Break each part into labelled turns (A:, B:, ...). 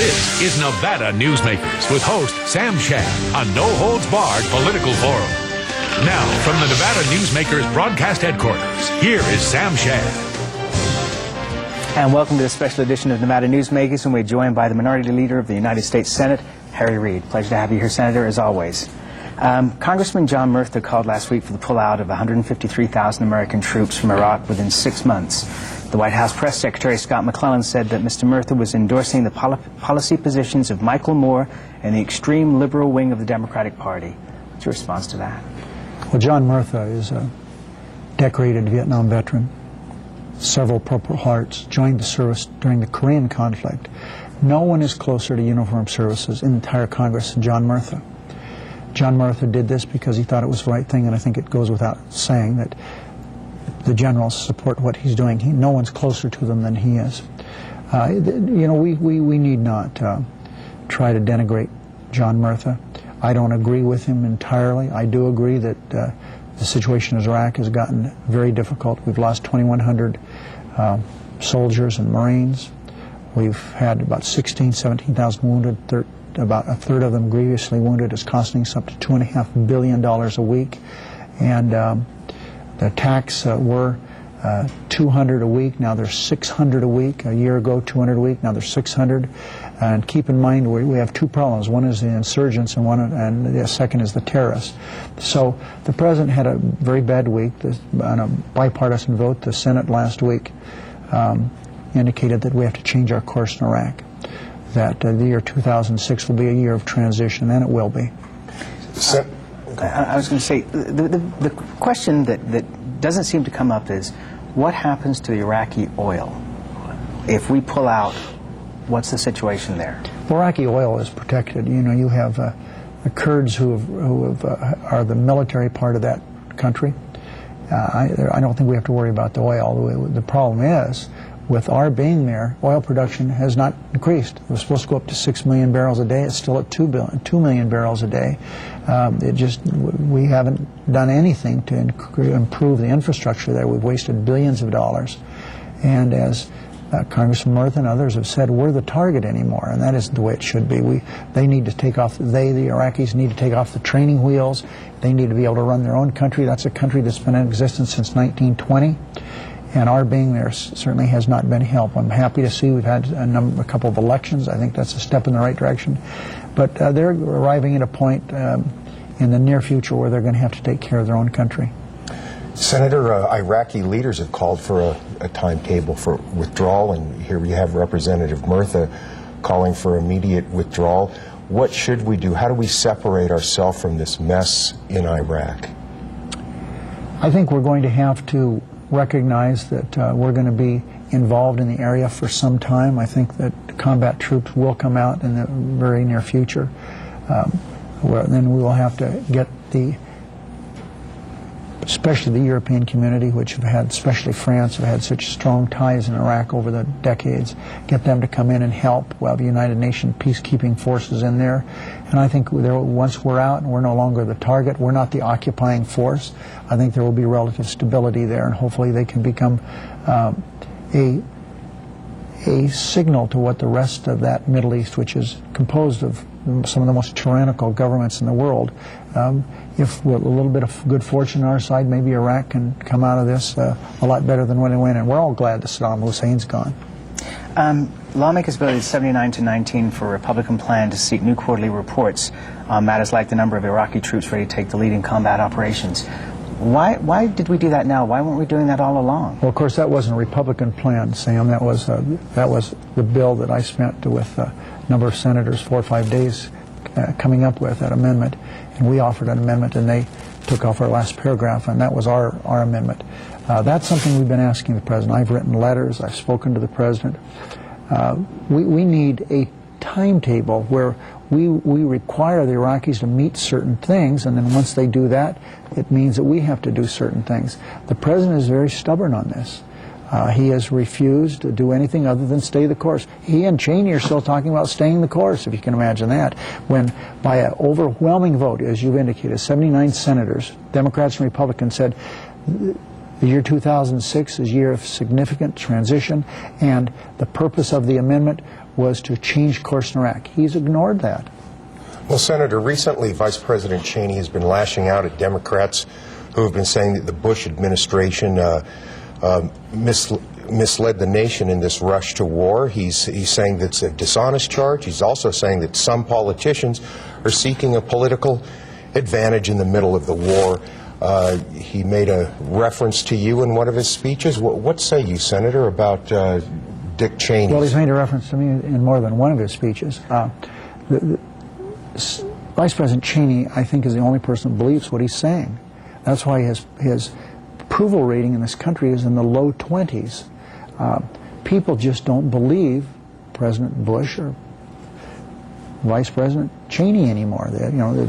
A: This is Nevada Newsmakers with host Sam Shad, a no-holds-barred political forum. Now, from the Nevada Newsmakers broadcast headquarters, here is Sam Shad.
B: And welcome to this special edition of Nevada Newsmakers, and we're joined by the Minority Leader of the United States Senate, Reid. Pleasure to have you here, Senator, as always. Congressman John Murtha called last week for the pullout of 153,000 American troops from Iraq within 6 months. The White House Press Secretary Scott McClellan said that Mr. Murtha was endorsing the policy positions of Michael Moore and the extreme liberal wing of the Democratic Party. What's your response to that?
C: Well, John Murtha is a decorated Vietnam veteran, several Purple Hearts, joined the service during the Korean conflict. No one is closer to uniformed services in the entire Congress than John Murtha. John Murtha did this because he thought it was the right thing, and I think it goes without saying that the generals support what he's doing. No one's closer to them than he is. You know, we need not try to denigrate John Murtha. I don't agree with him entirely. I do agree that the situation in Iraq has gotten very difficult. We've lost 2,100 soldiers and Marines. We've had about 17,000 wounded. About a third of them grievously wounded. It's costing us up to $2.5 billion a week. And the attacks were 200 a week. Now there's 600 a week. A year ago, 200 a week. Now there's 600. And keep in mind, we have two problems. One is the insurgents, and the second is the terrorists. So the president had a very bad week. On a bipartisan vote, the Senate last week indicated that we have to change our course in Iraq. That the year 2006 will be a year of transition, and it will be.
B: I was going to say, the question that doesn't seem to come up is, what happens to the Iraqi oil? If we pull out, what's the situation there?
C: Iraqi oil is protected. You know, you have the Kurds who are the military part of that country. I don't think we have to worry about the oil. The problem is, with our being there, oil production has not increased. It was supposed to go up to 6 million barrels a day. It's still at 2 million barrels a day. We haven't done anything to improve the infrastructure there. We've wasted billions of dollars. And as Congressman Murtha and others have said, we're the target anymore, and that isn't the way it should be. They need to take off, the Iraqis need to take off the training wheels. They need to be able to run their own country. That's a country that's been in existence since 1920. And our being there certainly has not been help. I'm happy to see we've had a couple of elections. I think that's a step in the right direction. But they're arriving at a point in the near future where they're going to have to take care of their own country.
D: Senator, Iraqi leaders have called for a timetable for withdrawal, and here we have Representative Murtha calling for immediate withdrawal. What should we do? How do we separate ourselves from this mess in Iraq?
C: I think we're going to have to recognize that we're going to be involved in the area for some time. I think that combat troops will come out in the very near future. Then we will have to get especially the European community, which have had, especially France, have had such strong ties in Iraq over the decades, get them to come in and help. We'll have United Nations peacekeeping forces in there. And I think once we're out and we're no longer the target, we're not the occupying force, I think there will be relative stability there, and hopefully they can become a signal to what the rest of that Middle East, which is composed of some of the most tyrannical governments in the world, if with a little bit of good fortune on our side, maybe Iraq can come out of this a lot better than when it went, and we're all glad that Saddam Hussein's gone.
B: Lawmakers voted 79-19 for a Republican plan to seek new quarterly reports on matters like the number of Iraqi troops ready to take the lead in combat operations. Why did we do that now? Why weren't we doing that all along?
C: Well, of course, that wasn't a Republican plan, Sam. That was the bill that I spent with a number of senators 4 or 5 days coming up with that amendment. And we offered an amendment, and they took off our last paragraph, and that was our amendment. That's something we've been asking the president. I've written letters. I've spoken to the president. We need a timetable where we require the Iraqis to meet certain things, and then once they do that, it means that we have to do certain things. The president is very stubborn on this. He has refused to do anything other than stay the course. He and Cheney are still talking about staying the course, if you can imagine that, when by an overwhelming vote, as you've indicated, 79 senators, Democrats and Republicans, said The year 2006 is a year of significant transition, and the purpose of the amendment was to change course in Iraq. He's ignored that.
D: Well, Senator, recently Vice President Cheney has been lashing out at Democrats who have been saying that the Bush administration misled the nation in this rush to war. He's saying that's a dishonest charge. He's also saying that some politicians are seeking a political advantage in the middle of the war. He made a reference to you in one of his speeches. What say you, Senator, about Dick Cheney?
C: Well, he's made a reference to me in more than one of his speeches. Vice President Cheney, I think, is the only person who believes what he's saying. That's why his approval rating in this country is in the low 20s. People just don't believe President Bush or Vice President Cheney anymore.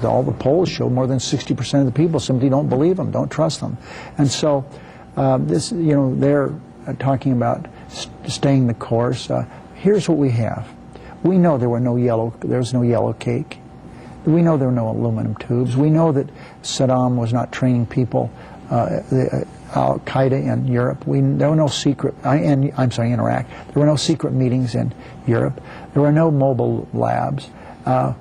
C: All the polls show more than 60% of the people simply don't believe them, don't trust them. And so they're talking about staying the course. Here's what we have. We know there was no yellow cake. We know there were no aluminum tubes. We know that Saddam was not training people, Al-Qaeda in Europe. There were no secret, in Iraq. There were no secret meetings in Europe. There were no mobile labs.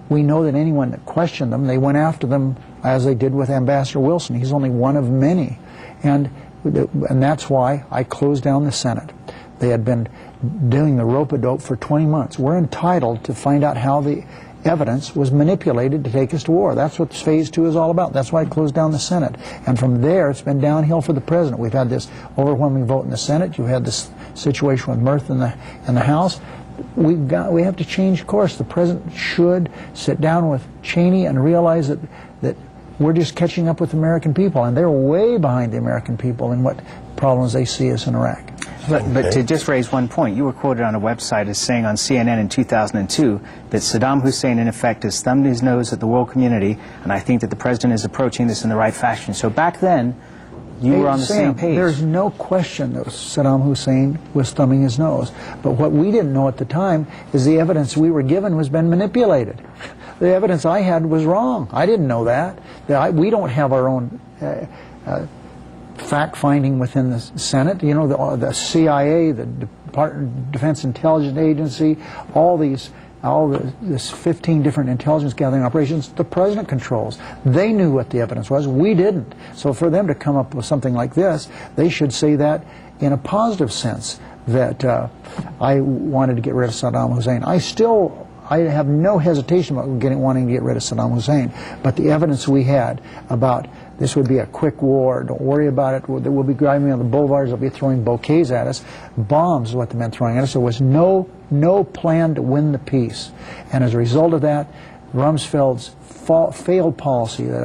C: We know that anyone that questioned them, they went after them as they did with Ambassador Wilson. He's only one of many. And that's why I closed down the Senate. They had been doing the rope-a-dope for 20 months. We're entitled to find out how the evidence was manipulated to take us to war. That's what Phase 2 is all about. That's why I closed down the Senate. And from there, it's been downhill for the President. We've had this overwhelming vote in the Senate. You've had this situation with Murtha in the House. We have to change course. The President should sit down with Cheney and realize that we're just catching up with the American people, and they're way behind the American people in what problems they see us in Iraq.
B: But to just raise one point, you were quoted on a website as saying on CNN in 2002 that Saddam Hussein, in effect, has thumbed his nose at the world community, and I think that the President is approaching this in the right fashion. So back then, you were on the same page.
C: There's no question that Saddam Hussein was thumbing his nose. But what we didn't know at the time is the evidence we were given was been manipulated. The evidence I had was wrong. I didn't know that. We don't have our own fact-finding within the Senate. You know, the CIA, the Department of Defense Intelligence Agency, this 15 different intelligence gathering operations, the President controls. They knew what the evidence was. We didn't. So for them to come up with something like this, they should say that in a positive sense, that I wanted to get rid of Saddam Hussein. I have no hesitation about wanting to get rid of Saddam Hussein, but the evidence we had about this would be a quick war, don't worry about it, we'll be driving on the boulevards, they'll be throwing bouquets at us, bombs is what they meant throwing at us. There was no plan to win the peace. And as a result of that, Rumsfeld's failed policy that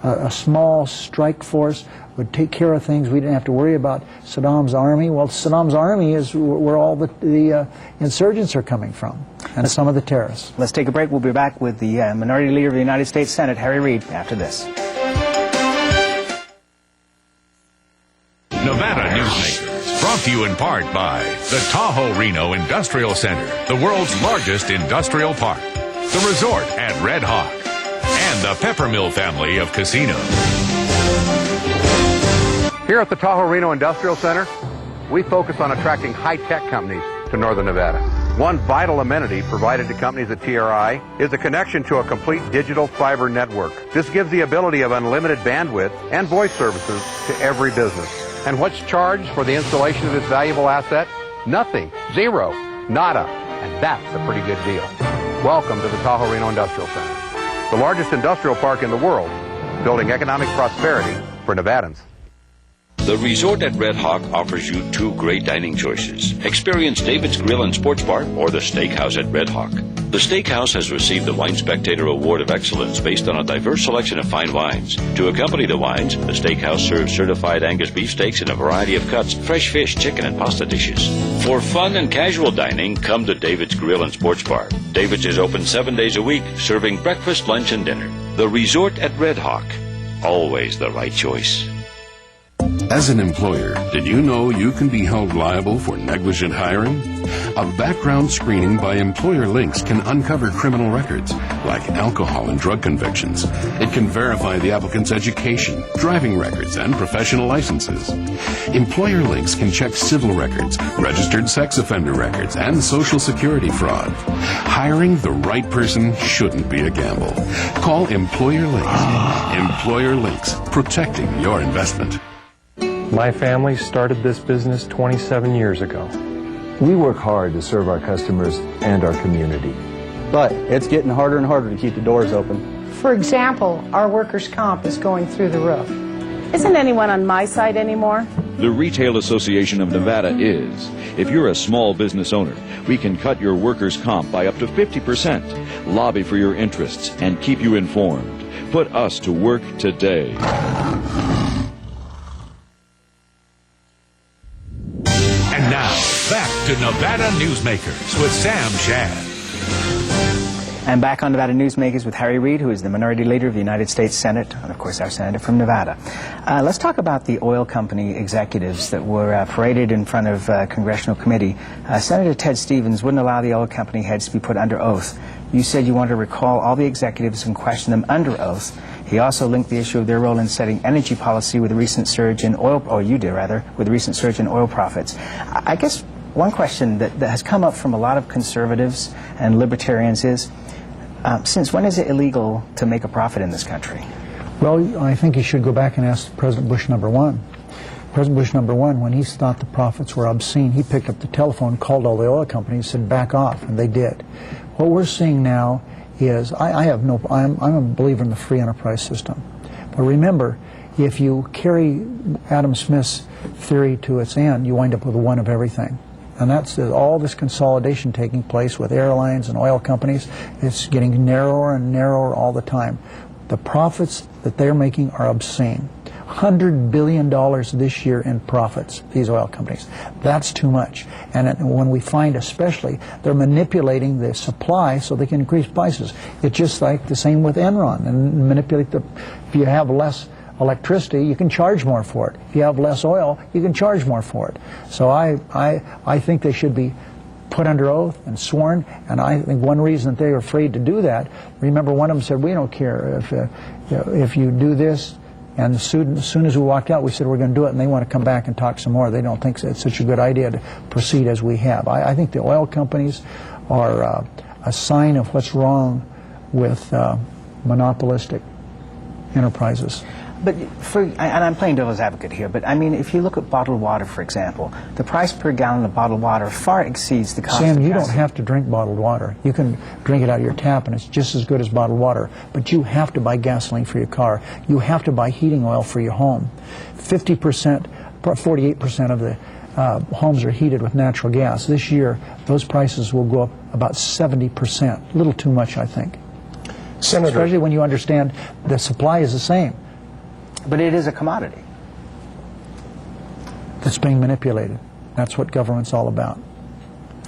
C: a small strike force would take care of things. We didn't have to worry about Saddam's army. Well, Saddam's army is where all the insurgents are coming from, and some of the terrorists.
B: Let's take a break. We'll be back with the Minority Leader of the United States Senate, Harry Reid, after this.
A: Nevada Newsmakers, brought to you in part by the Tahoe Reno Industrial Center, the world's largest industrial park, the resort at Red Hawk, and the Peppermill family of casinos.
E: Here at the Tahoe Reno Industrial Center, we focus on attracting high-tech companies to Northern Nevada. One vital amenity provided to companies at TRI is a connection to a complete digital fiber network. This gives the ability of unlimited bandwidth and voice services to every business. And what's charged for the installation of this valuable asset? Nothing. Zero. Nada. And that's a pretty good deal. Welcome to the Tahoe Reno Industrial Center, the largest industrial park in the world, building economic prosperity for Nevadans.
F: The resort at Red Hawk offers you two great dining choices. Experience David's Grill and Sports Bar or the Steakhouse at Red Hawk. The Steakhouse has received the Wine Spectator Award of Excellence based on a diverse selection of fine wines. To accompany the wines, the Steakhouse serves certified Angus beef steaks in a variety of cuts, fresh fish, chicken, and pasta dishes. For fun and casual dining, come to David's Grill and Sports Bar. David's is open 7 days a week, serving breakfast, lunch, and dinner. The resort at Red Hawk. Always the right choice.
G: As an employer, did you know you can be held liable for negligent hiring? A background screening by Employer Links can uncover criminal records, like alcohol and drug convictions. It can verify the applicant's education, driving records, and professional licenses. Employer Links can check civil records, registered sex offender records, and Social Security fraud. Hiring the right person shouldn't be a gamble. Call Employer Links. Employer Links, protecting your investment.
H: My family started this business 27 years ago.
I: We work hard to serve our customers and our community.
J: But it's getting harder and harder to keep the doors open.
K: For example, our workers' comp is going through the roof.
L: Isn't anyone on my side anymore?
M: The Retail Association of Nevada is. If you're a small business owner, we can cut your workers' comp by up to 50%, lobby for your interests, and keep you informed. Put us to work today.
A: And now, back to Nevada Newsmakers with Sam Shad.
B: And back on Nevada Newsmakers with Harry Reid, who is the Minority Leader of the United States Senate, and of course our Senator from Nevada. Let's talk about the oil company executives that were paraded in front of Congressional Committee. Senator Ted Stevens wouldn't allow the oil company heads to be put under oath. You said you wanted to recall all the executives and question them under oath. He also linked the issue of their role in setting energy policy with the recent surge in oil, or you did rather, with the recent surge in oil profits. I guess one question that has come up from a lot of conservatives and libertarians is, since when is it illegal to make a profit in this country?
C: Well, I think you should go back and ask President Bush #1. President Bush #1, when he thought the profits were obscene, he picked up the telephone, called all the oil companies, said back off, and they did. What we're seeing now is, I'm a believer in the free enterprise system. But remember, if you carry Adam Smith's theory to its end, you wind up with one of everything. And that's all this consolidation taking place with airlines and oil companies. It's getting narrower and narrower all the time. The profits that they're making are obscene. $100 billion this year in profits, these oil companies. That's too much. And when we find especially, they're manipulating the supply so they can increase prices. It's just like the same with Enron, and manipulate if you have less electricity, you can charge more for it. If you have less oil, you can charge more for it. So I think they should be put under oath and sworn, and I think one reason that they're afraid to do that, remember one of them said, we don't care if you do this, and as soon as we walked out, we said we're going to do it, and they want to come back and talk some more. They don't think it's such a good idea to proceed as we have. I think the oil companies are a sign of what's wrong with monopolistic enterprises.
B: But and I'm playing devil's advocate here, but I mean, if you look at bottled water, for example, the price per gallon of bottled water far exceeds the cost of
C: Sam, you
B: gasoline.
C: don't have to drink bottled water. You can drink it out of your tap, and it's just as good as bottled water. But you have to buy gasoline for your car. You have to buy heating oil for your home. 48% of the homes are heated with natural gas. This year, those prices will go up about 70%. A little too much, I think.
D: Senator,
C: especially when you understand the supply is the same.
B: But it is a commodity
C: that's being manipulated. That's what government's all about.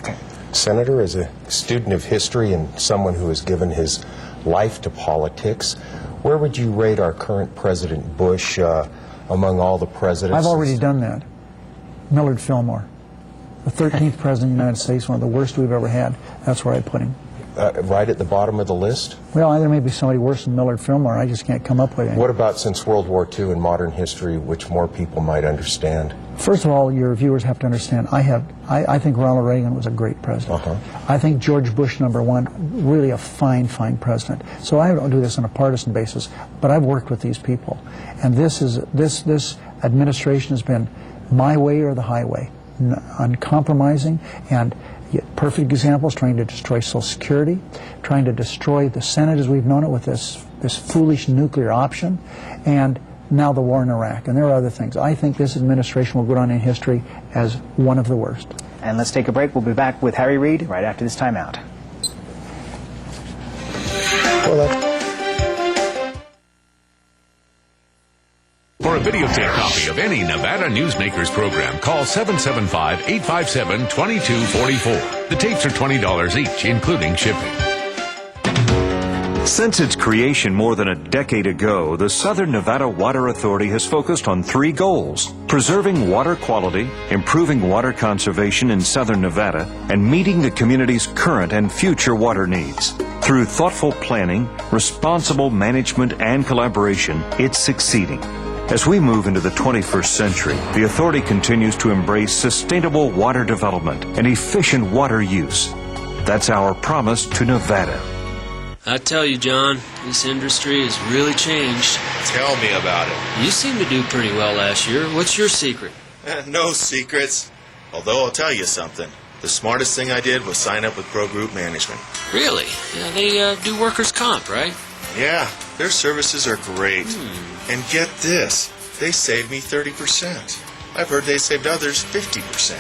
B: Okay.
D: Senator, as a student of history and someone who has given his life to politics, where would you rate our current President Bush among all the presidents?
C: I've already done that. Millard Fillmore, the 13th President of the United States, one of the worst we've ever had. That's where I put him.
D: Right at the bottom of the list?
C: Well, there may be somebody worse than Millard Fillmore. I just can't come up with it.
D: What about since World War II in modern history, which more people might understand?
C: First of all, your viewers have to understand, I think Ronald Reagan was a great president. I think George Bush #1, really a fine, fine president. So I don't do this on a partisan basis, but I've worked with these people. And this administration has been my way or the highway, uncompromising, and perfect examples, trying to destroy Social Security, trying to destroy the Senate as we've known it with this foolish nuclear option, and now the war in Iraq. And there are other things. I think this administration will go down in history as one of the worst.
B: And let's take a break. We'll be back with Harry Reid right after this timeout.
A: For a videotape copy of any Nevada Newsmakers program, call 775-857-2244. The tapes are $20 each, including shipping.
N: Since its creation more than a decade ago, the Southern Nevada Water Authority has focused on 3 goals: preserving water quality, improving water conservation in Southern Nevada, and meeting the community's current and future water needs. Through thoughtful planning, responsible management, and collaboration, it's succeeding. As we move into the 21st century, the authority continues to embrace sustainable water development and efficient water use. That's our promise to Nevada.
O: I tell you, John, this industry has really changed.
P: Tell me about it.
O: You seem to do pretty well last year. What's your secret?
P: No secrets. Although I'll tell you something. The smartest thing I did was sign up with Pro Group Management.
O: Really? Yeah, they do workers' comp, right?
P: Yeah, their services are great. And get this, they saved me 30%. I've heard they saved others 50%.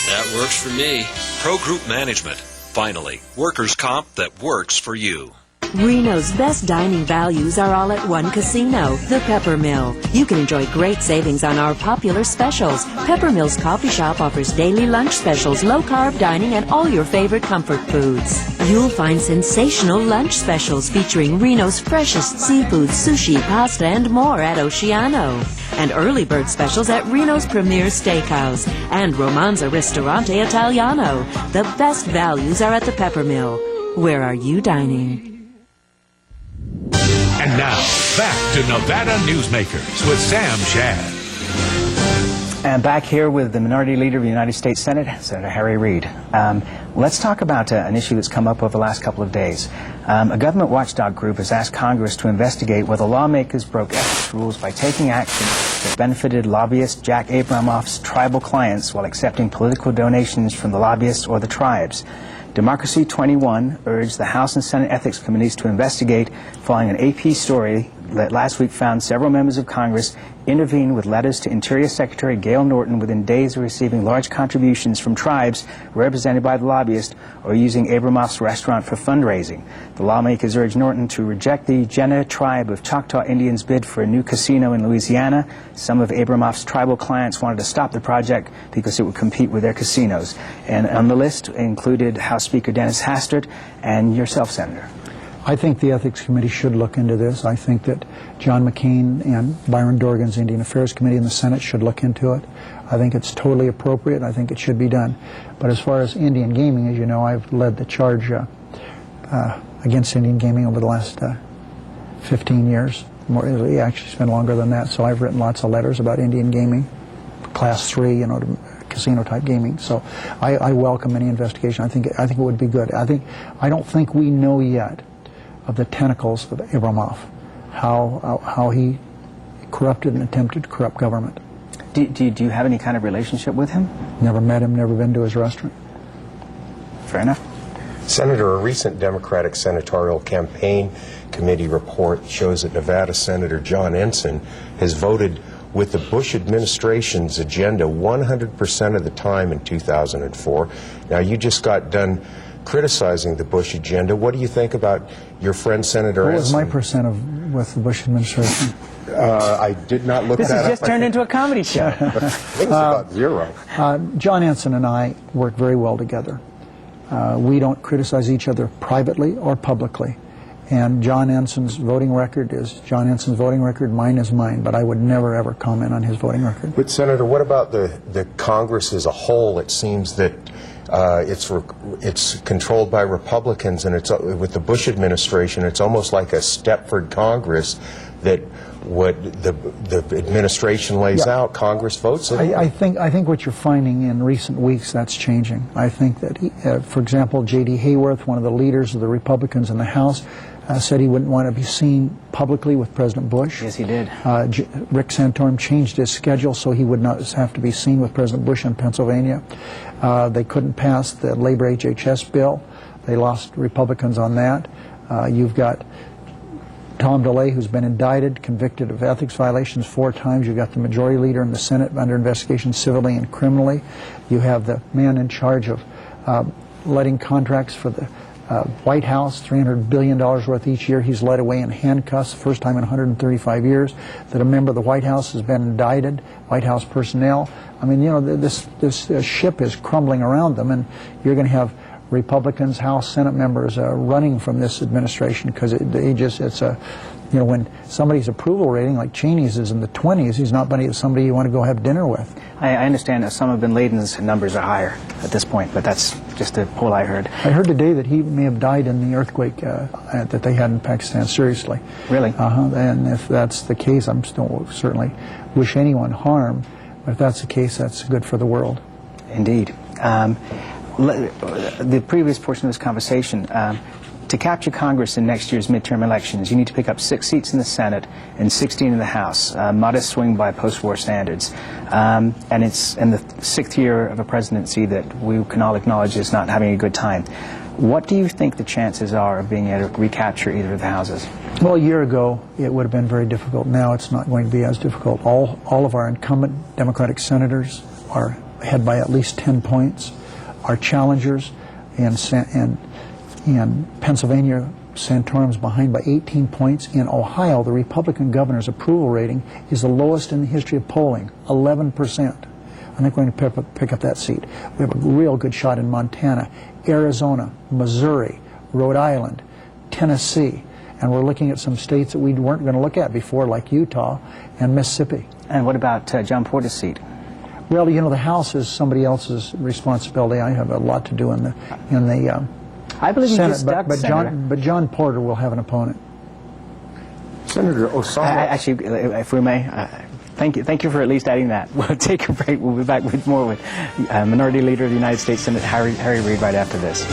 O: That works for me.
Q: Pro Group Management. Finally, workers' comp that works for you.
R: Reno's best dining values are all at one casino, the Pepper Mill. You can enjoy great savings on our popular specials. Pepper Mill's coffee shop offers daily lunch specials, low-carb dining, and all your favorite comfort foods. You'll find sensational lunch specials featuring Reno's freshest seafood, sushi, pasta, and more at Oceano. And early bird specials at Reno's Premier Steakhouse and Romanza Ristorante Italiano. The best values are at the Pepper Mill. Where are you dining?
A: And now, back to Nevada Newsmakers with Sam Shad.
B: And back here with the Minority Leader of the United States Senate, Senator Harry Reid. Let's talk about an issue that's come up over the last couple of days. A government watchdog group has asked Congress to investigate whether lawmakers broke ethics rules by taking action that benefited lobbyist Jack Abramoff's tribal clients while accepting political donations from the lobbyists or the tribes. Democracy 21 urged the House and Senate Ethics Committees to investigate following an AP story that last week found several members of Congress intervened with letters to Interior Secretary Gail Norton within days of receiving large contributions from tribes represented by the lobbyist or using Abramoff's restaurant for fundraising. The lawmakers urged Norton to reject the Jenna tribe of Choctaw Indians' bid for a new casino in Louisiana. Some of Abramoff's tribal clients wanted to stop the project because it would compete with their casinos. And on the list included House Speaker Dennis Hastert and yourself, Senator.
C: I think the Ethics Committee should look into this. I think that John McCain and Byron Dorgan's Indian Affairs Committee in the Senate should look into it. I think it's totally appropriate. I think it should be done. But as far as Indian gaming, as you know, I've led the charge against Indian gaming over the last 15 years. Actually, it's been longer than that. So I've written lots of letters about Indian gaming, Class 3, casino-type gaming. So I welcome any investigation. I think it would be good. I don't think we know yet of the tentacles of Abramoff, how he corrupted and attempted to corrupt government.
B: Do you have any kind of relationship with him?
C: Never met him, never been to his restaurant.
B: Fair enough.
D: Senator, a recent Democratic Senatorial Campaign Committee report shows that Nevada Senator John Ensign has voted with the Bush administration's agenda 100% of the time in 2004. Now, you just got done criticizing the Bush agenda. What do you think about your friend Senator Ensign?
C: What was my percent with the Bush administration?
D: I did not look that up.
B: This has just turned into a comedy show.
D: I think it's about 0.
C: John Ensign and I work very well together. We don't criticize each other privately or publicly. And John Ensign's voting record is John Ensign's voting record, mine is mine, but I would never, ever comment on his voting record.
D: But, Senator, what about the Congress as a whole? It seems that it's controlled by Republicans, and it's with the Bush administration, it's almost like a Stepford Congress that what the administration lays out, Congress votes it.
C: I think what you're finding in recent weeks, that's changing. I think that, for example, J.D. Hayworth, one of the leaders of the Republicans in the House, said he wouldn't want to be seen publicly with President Bush.
B: Yes, he did.
C: Rick Santorum changed his schedule so he would not have to be seen with President Bush in Pennsylvania. They couldn't pass the labor HHS bill. They lost Republicans on that. You've got Tom DeLay, who's been indicted, convicted of ethics violations 4 times. You've got the majority leader in the Senate under investigation civilly and criminally. You have the man in charge of letting contracts for the White House, $300 billion worth each year. He's led away in handcuffs, first time in 135 years that a member of the White House has been indicted, White House personnel. I mean, you know, this ship is crumbling around them, and you're going to have Republicans, House, Senate members running from this administration because when somebody's approval rating, like Cheney's, is in the 20s, he's not somebody you want to go have dinner with.
B: I understand that some have been laden and numbers are higher at this point, but that's just a poll I heard.
C: I heard today that he may have died in the earthquake that they had in Pakistan. Seriously.
B: Really?
C: And if that's the case, I don't certainly wish anyone harm, but if that's the case, that's good for the world.
B: Indeed. The previous portion of this conversation, to capture Congress in next year's midterm elections, you need to pick up 6 seats in the Senate and 16 in the House, modest swing by post-war standards. And it's in the 6th year of a presidency that we can all acknowledge is not having a good time. What do you think the chances are of being able to recapture either of the houses?
C: Well, a year ago, it would have been very difficult. Now it's not going to be as difficult. All of our incumbent Democratic senators are ahead by at least 10 points. Our challengers in Pennsylvania, Santorum's behind by 18 points. In Ohio, the Republican governor's approval rating is the lowest in the history of polling, 11%. I think we're going to pick up that seat. We have a real good shot in Montana, Arizona, Missouri, Rhode Island, Tennessee, and we're looking at some states that we weren't going to look at before, like Utah and Mississippi.
B: And what about John Porter's seat?
C: Well, you know, the House is somebody else's responsibility. I have a lot to do in the
B: I believe
C: Senate,
B: he's stuck,
C: but John Porter will have an opponent.
D: Senator Osama.
B: Actually, if we may, thank you for at least adding that. We'll take a break. We'll be back with more with Minority Leader of the United States Senate, Harry Reid, right after this.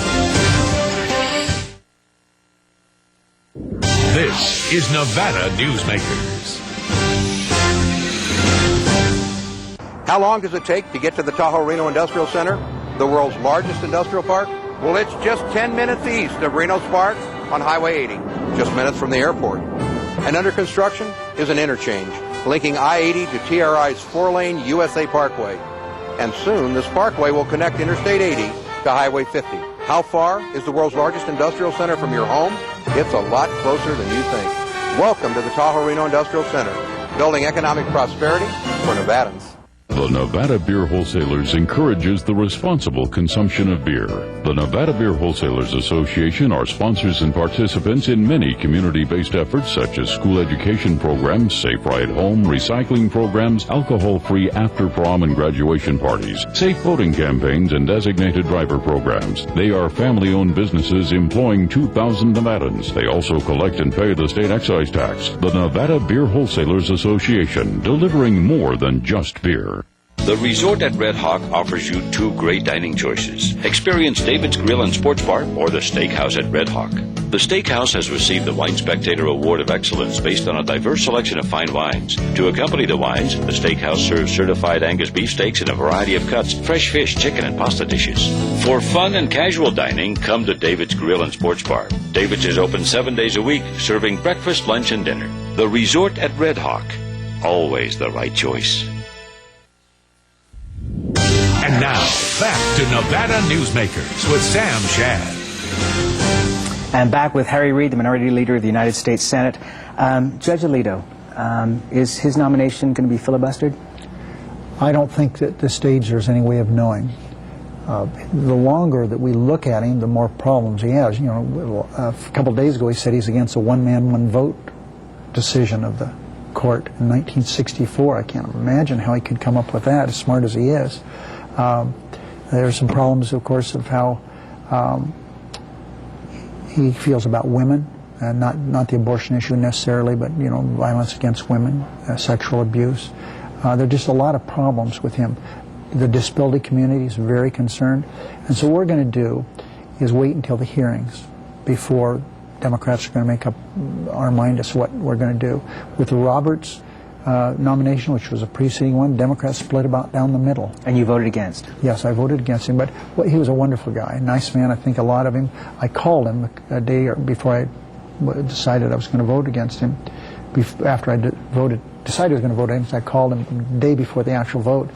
A: This is Nevada Newsmakers.
E: How long does it take to get to the Tahoe Reno Industrial Center, the world's largest industrial park? Well, it's just 10 minutes east of Reno Spark on Highway 80, just minutes from the airport. And under construction is an interchange linking I-80 to TRI's 4-lane USA Parkway. And soon, this parkway will connect Interstate 80 to Highway 50. How far is the world's largest industrial center from your home? It's a lot closer than you think. Welcome to the Tahoe Reno Industrial Center, building economic prosperity for Nevadans.
G: The Nevada Beer Wholesalers encourages the responsible consumption of beer. The Nevada Beer Wholesalers Association are sponsors and participants in many community-based efforts such as school education programs, safe ride home, recycling programs, alcohol-free after-prom and graduation parties, safe voting campaigns, and designated driver programs. They are family-owned businesses employing 2,000 Nevadans. They also collect and pay the state excise tax. The Nevada Beer Wholesalers Association, delivering more than just beer.
F: The resort at Red Hawk offers you 2 great dining choices. Experience David's Grill and Sports Bar or the Steakhouse at Red Hawk. The Steakhouse has received the Wine Spectator Award of Excellence based on a diverse selection of fine wines. To accompany the wines, the Steakhouse serves certified Angus beef steaks in a variety of cuts, fresh fish, chicken, and pasta dishes. For fun and casual dining, come to David's Grill and Sports Bar. David's is open 7 days a week, serving breakfast, lunch, and dinner. The resort at Red Hawk. Always the right choice.
A: And now, back to Nevada Newsmakers with Sam Shad.
B: And back with Harry Reid, the Minority Leader of the United States Senate. Judge Alito, is his nomination going to be filibustered?
C: I don't think that at this stage there's any way of knowing. The longer that we look at him, the more problems he has. You know, a couple of days ago he said he's against a one-man, one-vote decision of the court in 1964. I can't imagine how he could come up with that, as smart as he is. There are some problems, of course, of how he feels about women, not the abortion issue necessarily, but, you know, violence against women, sexual abuse. There are just a lot of problems with him. The disability community is very concerned. And so what we're going to do is wait until the hearings before Democrats are going to make up our mind as to what we're going to do. With the Roberts nomination, which was a preceding one, Democrats split about down the middle.
B: And you voted against?
C: Yes, I voted against him, but he was a wonderful guy, a nice man. I think a lot of him. I called him a day before I decided I was going to vote against him. After I decided I was going to vote against him, I called him the day before the actual vote,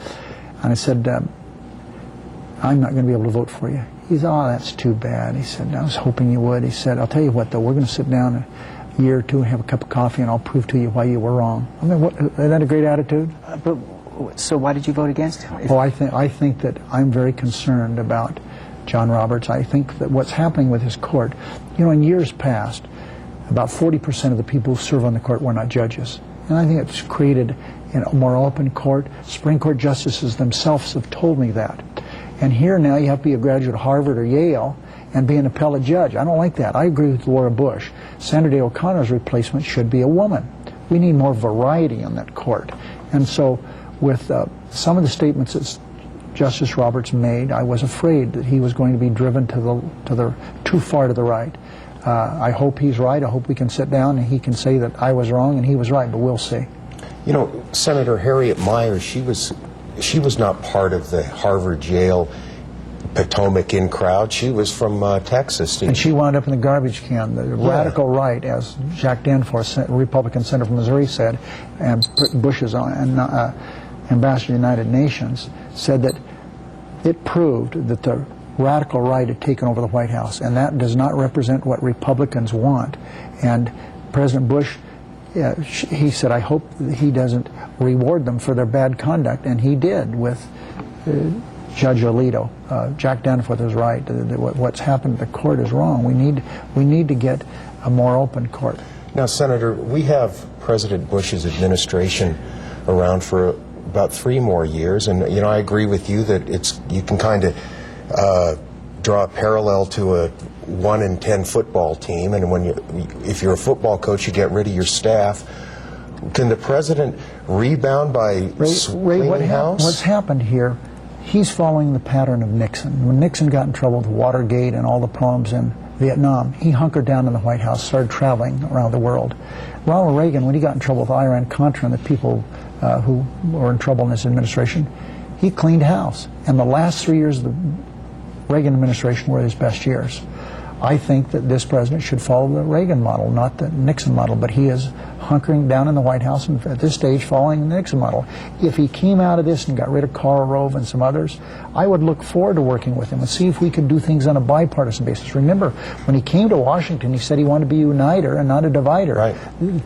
C: and I said, I'm not going to be able to vote for you. He said, oh, that's too bad. He said, I was hoping you would. He said, I'll tell you what, though, we're going to sit down a year or two and have a cup of coffee, and I'll prove to you why you were wrong. I mean, isn't that a great attitude?
B: So why did you vote against him?
C: Well, I think that I'm very concerned about John Roberts. I think that what's happening with his court, you know, in years past, about 40% of the people who serve on the court were not judges. And I think it's created a more open court. Supreme Court justices themselves have told me that. And here now you have to be a graduate of Harvard or Yale and be an appellate judge. I don't like that. I agree with Laura Bush. Sandra Day O'Connor's replacement should be a woman. We need more variety in that court. And so with some of the statements that Justice Roberts made, I was afraid that he was going to be driven too far to the right. I hope he's right. I hope we can sit down and he can say that I was wrong and he was right, but we'll see.
D: You know, Senator Harriet Miers, she was not part of the Harvard-Yale Potomac in crowd. She was from Texas.
C: And she wound up in the garbage can. The radical right, as Jack Danforth, Republican senator from Missouri, said, and Bush's ambassador to the United Nations, said that it proved that the radical right had taken over the White House, and that does not represent what Republicans want. And President Bush, he said, I hope that he doesn't reward them for their bad conduct, and he did with Judge Alito. Jack Danforth is right. What's happened to the court is wrong. We need to get a more open court.
D: Now, Senator, we have President Bush's administration around for about 3 more years, and you know, I agree with you that you can kind of draw a parallel to a 1-in-10 football team, and if you're a football coach, you get rid of your staff. Can the president rebound by cleaning house?
C: What's happened here, he's following the pattern of Nixon. When Nixon got in trouble with Watergate and all the problems in Vietnam, he hunkered down in the White House, started traveling around the world. Ronald Reagan, when he got in trouble with Iran-Contra and the people who were in trouble in his administration, he cleaned house. And the last 3 years of the Reagan administration were his best years. I think that this president should follow the Reagan model, not the Nixon model, but he is hunkering down in the White House and at this stage following the Nixon model. If he came out of this and got rid of Karl Rove and some others, I would look forward to working with him and see if we could do things on a bipartisan basis. Remember, when he came to Washington, he said he wanted to be a uniter and not a divider. Right.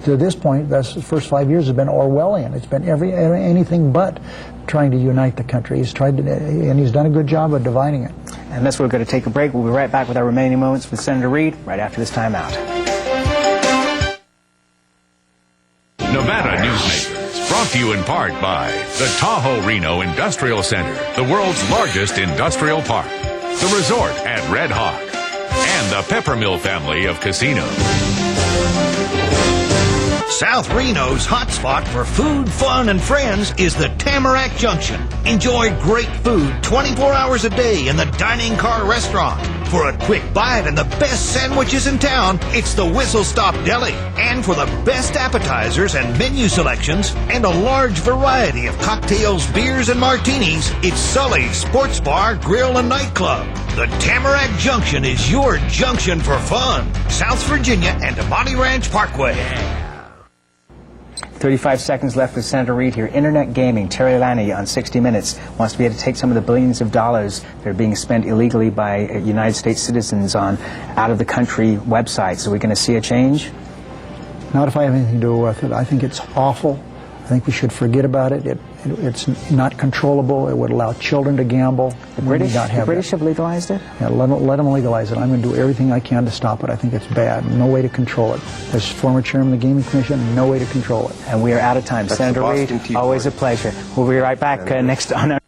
C: To this point, the first 5 years have been Orwellian. It's been anything but trying to unite the country. He's tried to, and he's done a good job of dividing it.
B: And that's where we're going to take a break. We'll be right back with our remaining moments with Senator Reid right after this time out.
A: Nevada Newsmakers, brought to you in part by the Tahoe Reno Industrial Center, the world's largest industrial park, the resort at Red Hawk, and the Peppermill family of casinos.
S: South Reno's hotspot for food, fun, and friends is the Tamarack Junction. Enjoy great food 24 hours a day in the Dining Car Restaurant. For a quick bite and the best sandwiches in town, it's the Whistle Stop Deli. And for the best appetizers and menu selections and a large variety of cocktails, beers, and martinis, it's Sully's Sports Bar, Grill, and Nightclub. The Tamarack Junction is your junction for fun. South Virginia and Amani Ranch Parkway.
B: 35 seconds left with Senator Reid here. Internet gaming. Terry Lanny on 60 Minutes wants to be able to take some of the billions of dollars that are being spent illegally by United States citizens on out-of-the-country websites. Are we going to see a change?
C: Not if I have anything to do with it. I think it's awful. I think we should forget about it. It's not controllable. It would allow children to gamble.
B: The British have legalized it?
C: Yeah, let them legalize it. I'm going to do everything I can to stop it. I think it's bad. No way to control it. As former chairman of the Gaming Commission, no way to control it.
B: And we are out of time. Senator Reid, always a pleasure. We'll be right back next on our